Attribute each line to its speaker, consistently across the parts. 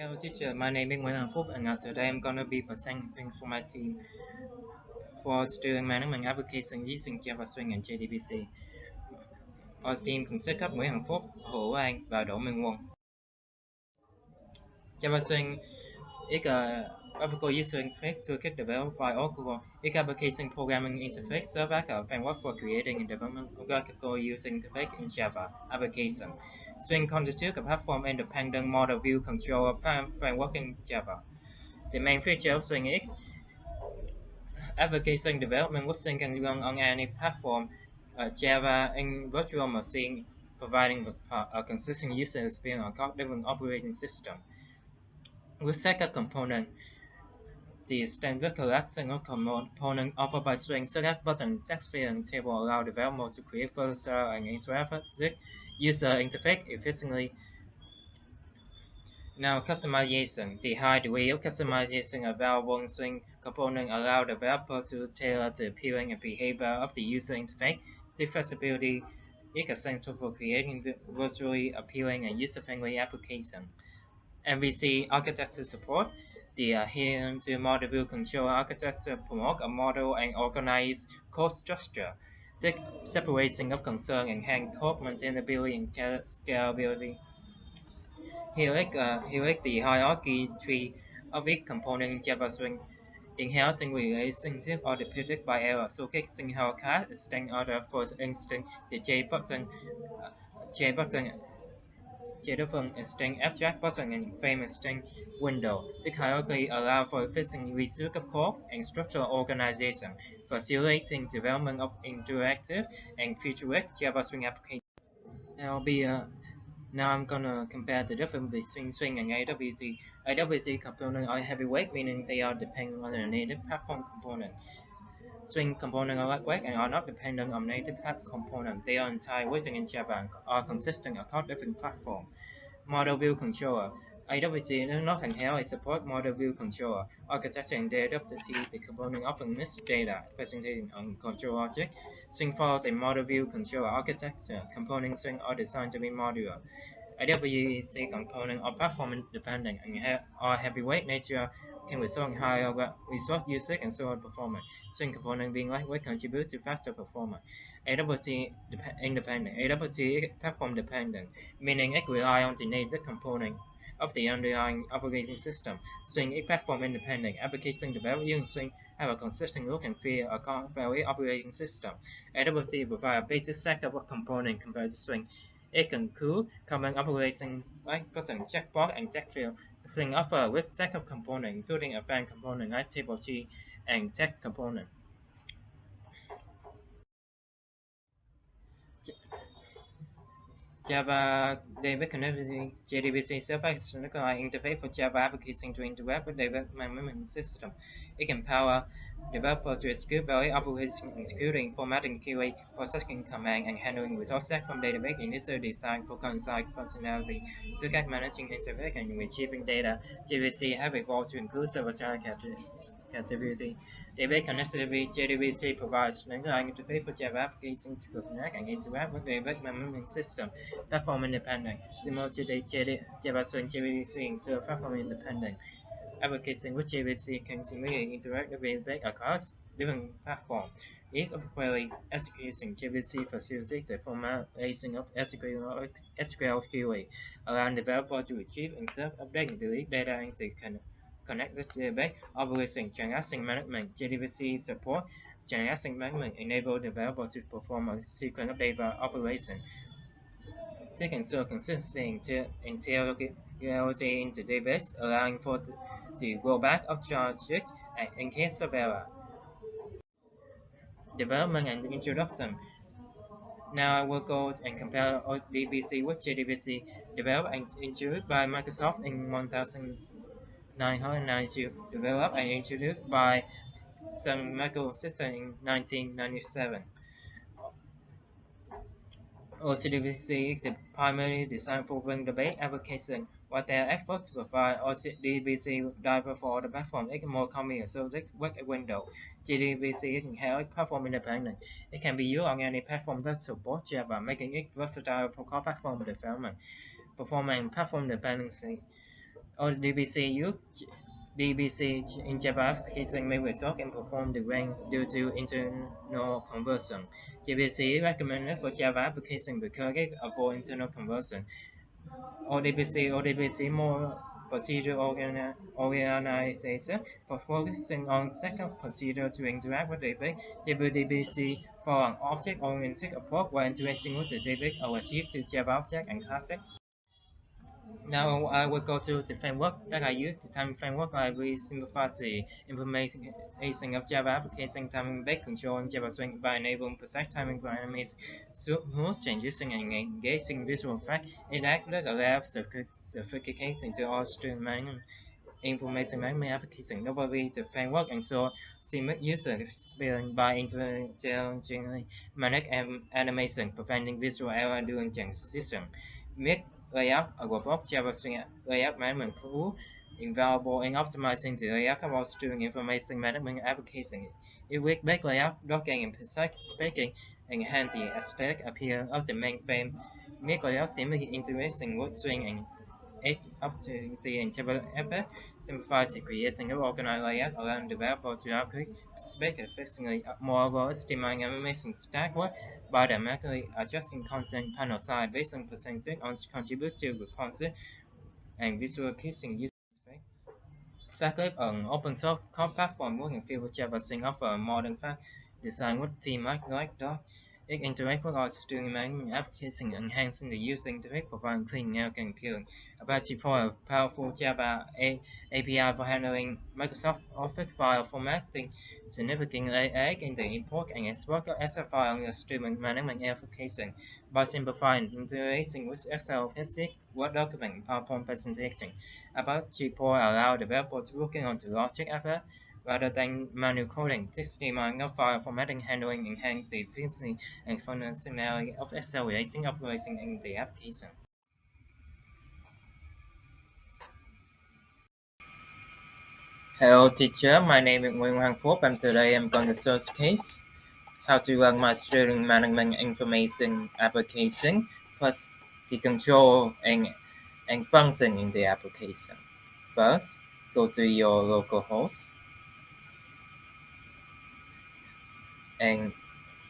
Speaker 1: Hello teacher, my name is Nguyễn Hằng Phúc and today I'm gonna be presenting for my team for student management application using Java Swing and JDBC. Our team consists of Nguyễn Hằng Phúc, Hồ Anh và Đỗ Minh Quân. Java Swing is a graphical user interface toolkit developed by Oracle. Its application programming interface serves as a framework for creating and development of graphical user interface in Java application. Swing constitutes a platform-independent model view controller framework in Java. The main feature of Swing is application development with Swing can run on any platform, Java and virtual machine, providing a consistent user experience across different operating systems. With second component, the standard collection of components offered by Swing, such as button, text field, and table, allow developers to create versatile and interactive user interface efficiently. Now, customization. The high degree of customization available in Swing component allow developer to tailor the appearance and behavior of the user interface. The flexibility is essential for creating visually appealing and user-friendly application. MVC architecture support. The adherence to model view control architecture promote a model and organized code structure. The separation of concern enhance code maintainability and scalability. Here is the hierarchy tree of each component in Java Swing. Inheriting relationship are depicted by error. So fixing how class extend order, for instance, the J button extend abstract button and frame extend window. The hierarchy allows for efficient reuse of code and structural organization, facilitating development of interactive and futuristic Java Swing applications. Now I'm gonna compare the difference between Swing and AWT. AWT components are heavyweight, meaning they are dependent on the native platform component. Swing components are lightweight and are not dependent on native app component. They are entirely written in Java and are consistent across different platforms. Model View Controller. AWT does not inherently support Model View Controller. Architecture and AWT, the component often miss data presented on control object. Swing follows a Model View Controller architecture. Component Swing are designed to be modular. AWT components are platform independent and are heavyweight nature can result in higher resource usage and slower performance. Swing component being lightweight contribute to faster performance. AWT independent. AWT is platform dependent, meaning it relies on the native component of the underlying operating system. Swing is platform independent. Application developed using Swing have a consistent look and feel across various operating systems. AWT provides a basic set of components compared to Swing. It can include common operations like button, checkbox, and text field. Swing offers a rich set of components, including advanced components like table tree and text component. Java Database Connectivity JDBC serves as an interface for Java application to interact with database management system. It can empower developers to execute various operations, including formatting, query, processing command, and handling resource set from database. Initial design for console functionality, such as managing interface and retrieving data. JDBC have evolved to include server-side capability. Database connectivity JDBC provides an interface for Java applications to connect and interact with database management system. Platform independent. Similar to the Java Swing, JDBC ensures platform independent. Application with JDBC can seamlessly interact with database across different platforms. Ease of query execution JDBC facilitates the formalization of SQL query, allowing developers to retrieve, insert, update, and delete data into connected database operation. Transaction management JDBC support transaction management enable developers to perform a sequence of data operation. They can ensure consistency integrity in the database, allowing for the rollback of charges in case of error. Development and introduction. Now I will go and compare ODBC with JDBC, developed and introduced by Microsoft in 1992, developed and introduced by Sun Microsystems in 1997. OCDBC is the primary design for database application. While their efforts to provide OCDBC driver for the platform is more commonly associated with a window. JDBC is inherently platform independent. It can be used on any platform that supports Java, making it versatile for cross-platform development. Performance and platform dependency. Or DBC in Java application may result in perform the rank due to internal conversion. DBC recommended for Java application because it avoid internal conversion. ODBC more procedure organization for focusing on second procedure to interact with DB. DBC for an object-oriented approach where interacting with the DB are achieved to Java object and classic. Now I will go to the framework that I use. The time framework I will simplify the implementation of Java application timing-based control in Java Swing by enabling precise timing parameters, smooth transition, and engaging visual effects. It actively allows certification to all streaming information management application. Notably, the framework ensures seamless user experience by intelligently manage animation, preventing visual error during transition. Make layout a robust JavaScript layout management tool invaluable in optimizing the layout of all student information management application. It will make layout, docking, and precise speaking enhance the aesthetic appeal of the main frame. Make layout seamlessly integrating with string and it up to the interval effort, simplify the creation of organized layout, allowing developers to output speak efficiently. Moreover, streamlining animation stack work by dynamically adjusting content panel size based on percentage on contribute to responsive and visual pleasing user interface. Factlib, an open source code platform working field with Java Swing offer a modern fact design with theme like Dot. It interacts with all student management applications, enhancing the user interface, providing clean, elegant, appealing. Apache Core, a powerful Java API for handling Microsoft Office file formatting, significantly aiding the import and export of Excel file on your student management application by simplifying integration with Excel, PC, Word document, and PowerPoint presentation. About Gport allow developers working on the logic effort rather than manual coding. This streamlining of file formatting handling enhance the efficiency and functionality of accelerating operation in the application. Hello teacher, my name is Nguyễn Hoàng Phúc and today I'm going to show case how to run my student management information application plus the control and function in the application. First, go to your local host and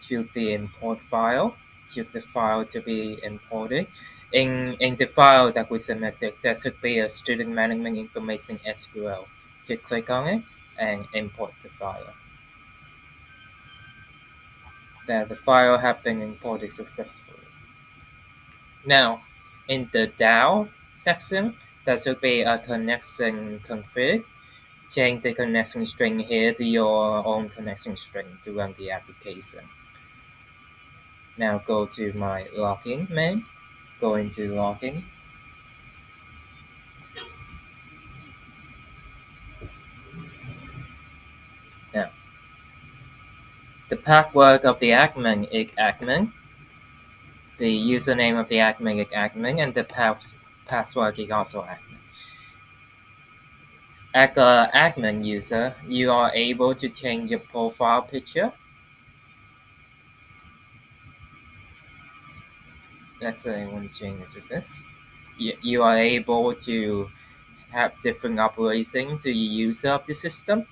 Speaker 1: choose the import file. Choose the file to be imported. In the file that we submitted, there should be a student management information SQL. To click on it and import the file. There, the file has been imported successfully. Now, in the DAO section, there should be a connection config. Change the connection string here to your own connection string to run the application. Now go to my login main, go into login. Now, the password of the admin is admin, the username of the admin is admin, and the password is also admin. As an admin user, you are able to change your profile picture. Let's say I want to change it to this. You are able to have different operations to the user of the system.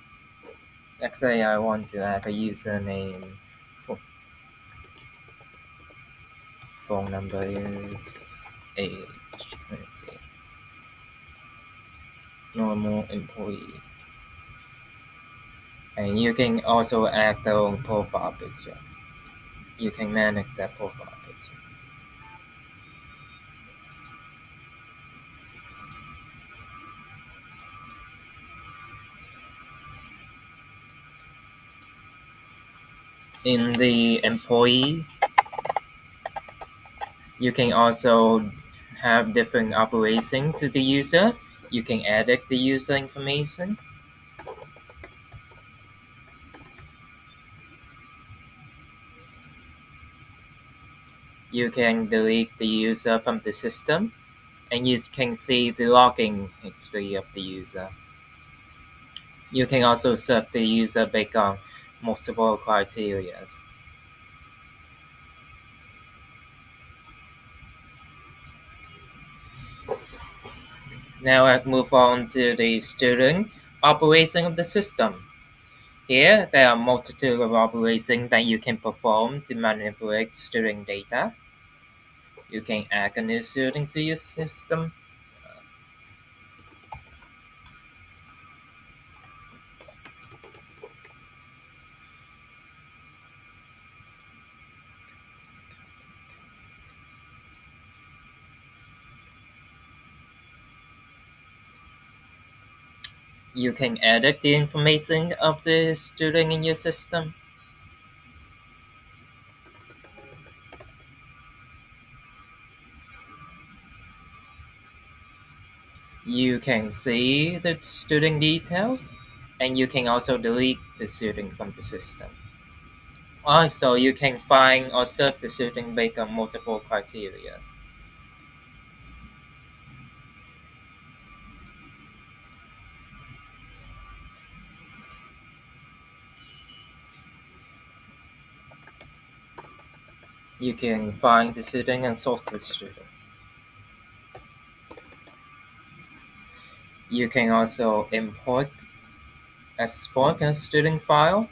Speaker 1: Let's say I want to add a username. Phone number is age 20. Normal employee. And you can also add their own profile picture. You can manage that profile picture. In the employees, you can also have different operation to the user. You can edit the user information. You can delete the user from the system, and you can see the login history of the user. You can also serve the user based on multiple criteria. Now I move on to the student operation of the system. Here, there are multitude of operations that you can perform to manipulate student data. You can add a new student to your system. You can edit the information of the student in your system. You can see the student details, and you can also delete the student from the system. Also, you can find or search the student based on multiple criteria. You can find the student and sort the student. You can also import, export a student file.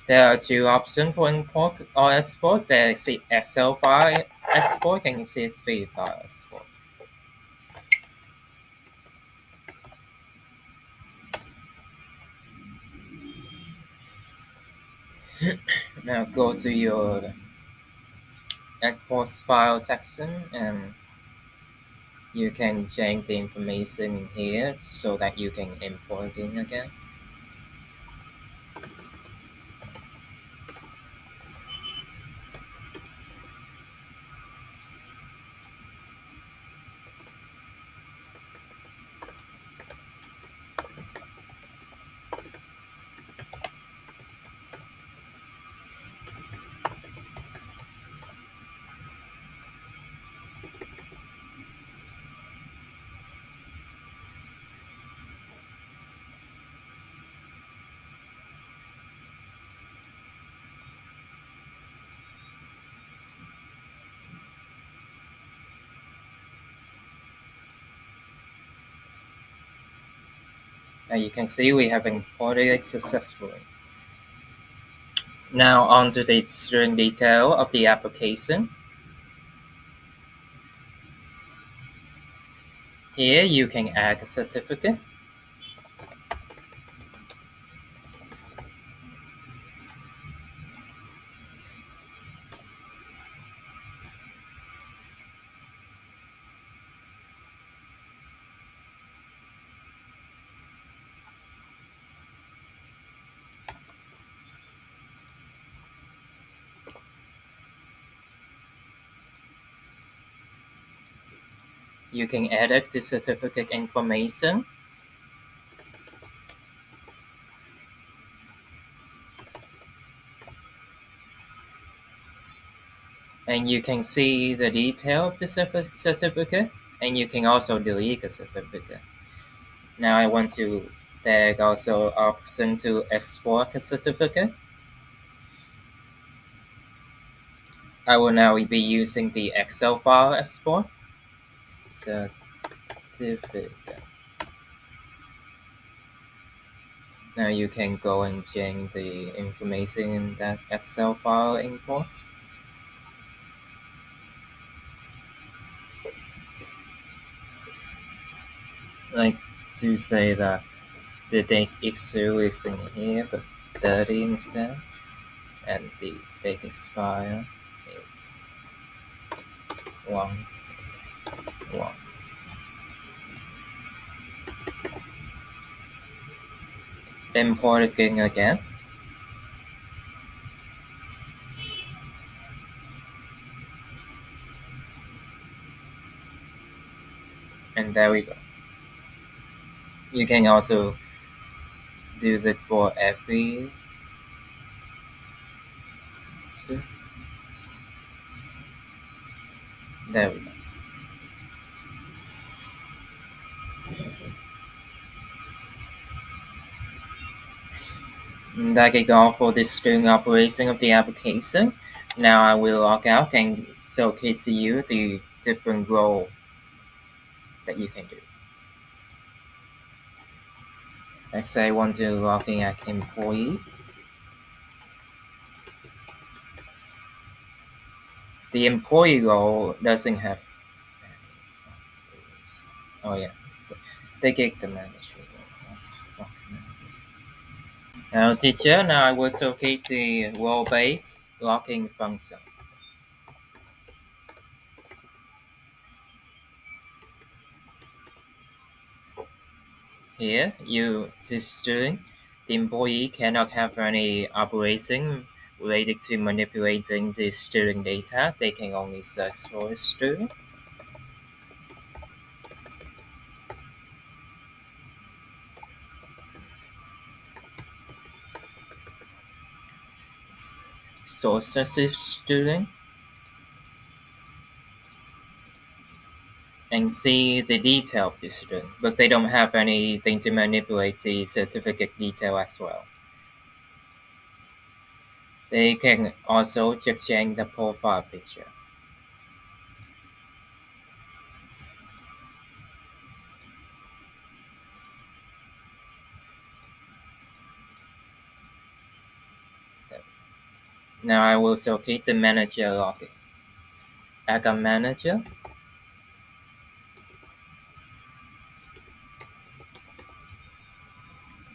Speaker 1: There are two options for import or export. There is the Excel file export and CSV file export. Now go to your export file section and you can change the information in here so that you can import it again. Now you can see we have imported it successfully. Now on to the student detail of the application. Here you can add a certificate. You can edit the certificate information. And you can see the detail of the certificate, and you can also delete the certificate. Now I want to there's also option to export the certificate. I will now be using the Excel file export certificate. Now you can go and change the information in that Excel file import. Like to say that the date issue is in here, but 30 instead, and the date expire is 1 1. Import it again, and there we go. You can also do that for every. There we go. And that is all for the string operation of the application. Now I will log out and showcase to you the different role that you can do. Let's say I want to log in as employee. The employee role doesn't have any rules. Oh yeah, they get the manager role. Oh, fuck, man. Now teacher, now I will locate the role-based logging function. Here, the student, the employee cannot have any operation related to manipulating the student data. They can only search for a student. Sources of student and see the detail of the student, but they don't have anything to manipulate the certificate detail as well. They can also just change the profile picture. Now I will locate the manager login. Account manager.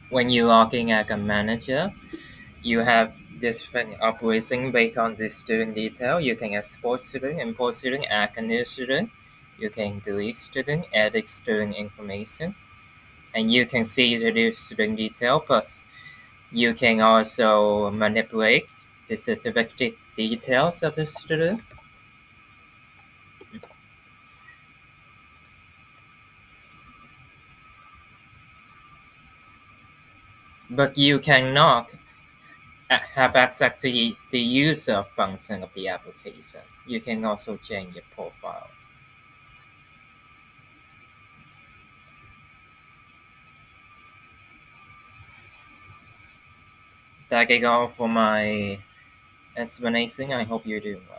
Speaker 1: When you log in as a manager, you have different operation based on the student detail. You can export student, import student, add a new student. You can delete student, edit student information, and you can see the new student detail. Plus, you can also manipulate the certificate details of the student. But you cannot have access to the user function of the application. You can also change your profile. That is all for my explanation. I hope you do well.